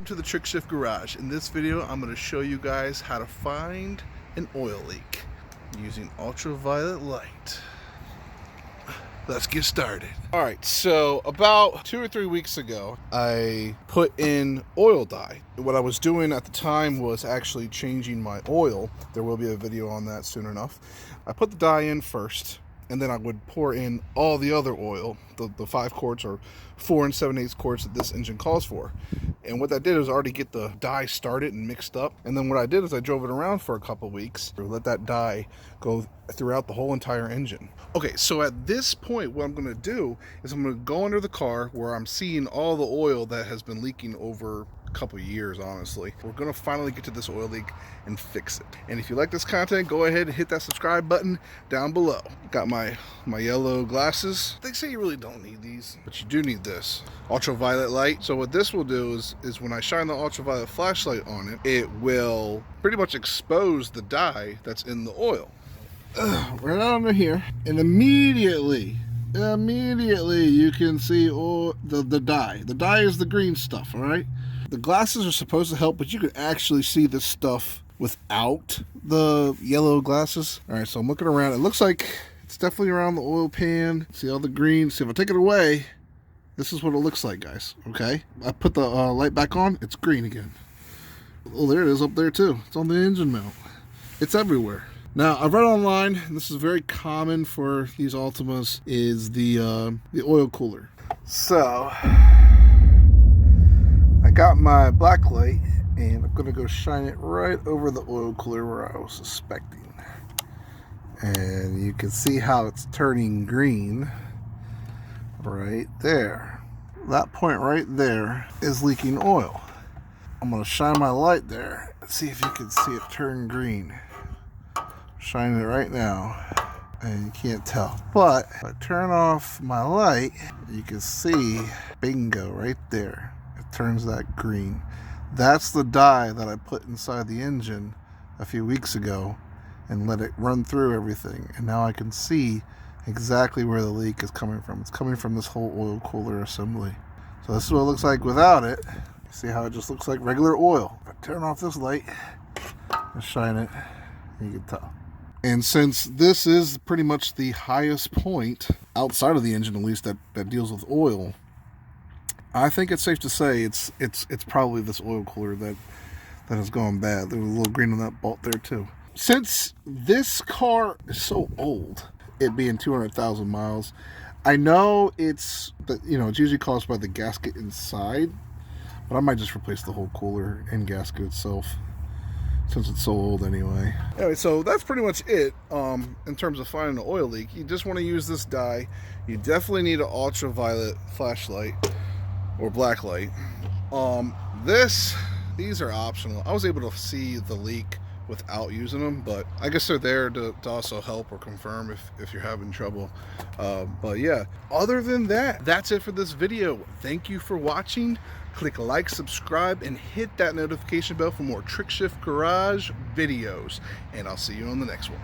welcome to the Trick Shift Garage. In this video, I'm going to show you guys how to find an oil leak using ultraviolet light. Let's get started. Alright, so about 2 or 3 weeks ago, I put in oil dye. What I was doing at the time was actually changing my oil. There will be a video on that soon enough. I put the dye in first, and then I would pour in all the other oil, the 5 quarts or 4 7/8 quarts that this engine calls for. And what that did is already get the dye started and mixed up. And then what I did is I drove it around for a couple weeks, let that dye go throughout the whole entire engine. Okay, so at this point, what I'm gonna do is I'm gonna go under the car where I'm seeing all the oil that has been leaking over couple years. Honestly, we're gonna finally get to this oil leak and fix it. And if you like this content, go ahead and hit that subscribe button down below. Got my yellow glasses. They say you really don't need these, but you do need this ultraviolet light. So what this will do is when I shine the ultraviolet flashlight on it, it will pretty much expose the dye that's in the oil. Right under here, and immediately you can see the dye. The dye is the green stuff, all right? The glasses are supposed to help, but you can actually see this stuff without the yellow glasses. All right, so I'm looking around. It looks like it's definitely around the oil pan. See all the green? See, if I take it away, this is what it looks like, guys, okay? I put the light back on, it's green again. Oh, there it is up there too. It's on the engine mount. It's everywhere. Now, I've read online, and this is very common for these Altimas, is the oil cooler. So I got my black light, and I'm gonna go shine it right over the oil cooler where I was suspecting. And you can see how it's turning green right there. That point right there is leaking oil. I'm gonna shine my light there and see if you can see it turn green. Shining it right now, and you can't tell. But if I turn off my light, you can see, bingo, right there. It turns that green. That's the dye that I put inside the engine a few weeks ago and let it run through everything. And now I can see exactly where the leak is coming from. It's coming from this whole oil cooler assembly. So this is what it looks like without it. You see how it just looks like regular oil. If I turn off this light and shine it, you can tell. And since this is pretty much the highest point outside of the engine, at least that deals with oil, I think it's safe to say it's probably this oil cooler that has gone bad. There's a little green on that bolt there too. Since this car is so old, it being 200,000 miles, I know it's usually caused by the gasket inside, but I might just replace the whole cooler and gasket itself, since it's so old anyway. Anyway, so that's pretty much it in terms of finding an oil leak. You just want to use this dye. You definitely need an ultraviolet flashlight or black light. These are optional. I was able to see the leak without using them, but I guess they're there to also help or confirm if you're having trouble. But yeah, other than that, that's it for this video. Thank you for watching. Click like, subscribe, and hit that notification bell for more Trick Shift Garage videos. And I'll see you on the next one.